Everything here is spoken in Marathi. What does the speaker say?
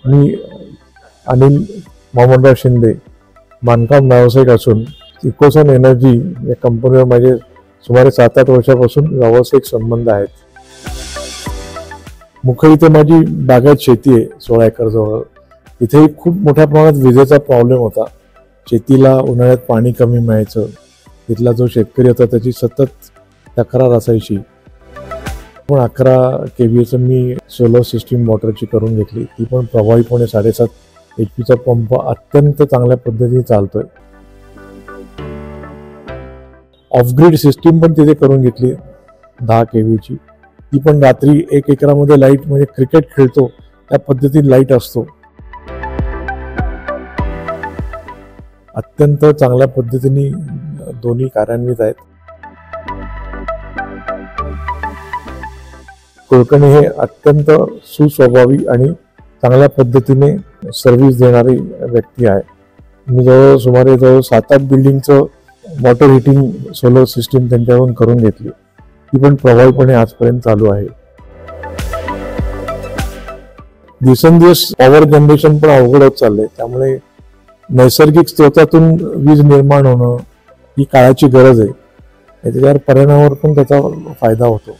मी अनिल महामंडळ शिंदे, बांधकाम व्यावसायिक असून इकोसन एनर्जी या कंपनीवर माझे सुमारे 7-8 वर्षापासून व्यावसायिक संबंध आहेत. मुख्य इथे माझी बागायत शेती आहे 16 एकर जवळ. इथे खूप मोठ्या प्रमाणात विजेचा प्रॉब्लेम होता. शेतीला उन्हाळ्यात पाणी कमी मिळायचं. इथला जो शेतकरी होता त्याची सतत तक्रार असायची. पण 11 KVAचं मी सोलर सिस्टीम मोटरची करून घेतली. ती पण प्रभावीपणे 7.5 HP पंप अत्यंत चांगल्या पद्धतीने चालतोय. ऑफग्रीड सिस्टीम पण तिथे करून घेतली 10 KVAची. ती पण रात्री 1 एकरामध्ये लाईट, म्हणजे क्रिकेट खेळतो त्या पद्धतीने लाईट असतो. अत्यंत चांगल्या पद्धतीने दोन्ही कार्यान्वित आहेत. कुलकर्णी हे अत्यंत सुस्वभावी आणि चांगल्या पद्धतीने सर्व्हिस देणारी व्यक्ती आहे. मी सुमारे 7-8 बिल्डिंगचं वॉटर हिटिंग सोलर सिस्टीम त्यांच्याकडून करून घेतली. ती पण प्रभावीपणे आजपर्यंत चालू आहे. दिवसेंदिवस पॉवर जनरेशन पण अवघड होत चाललंय. त्यामुळे नैसर्गिक स्रोतातून वीज निर्माण होणं ही काळाची गरज आहे. त्याच्यावर परिणामावर पण त्याचा फायदा होतो.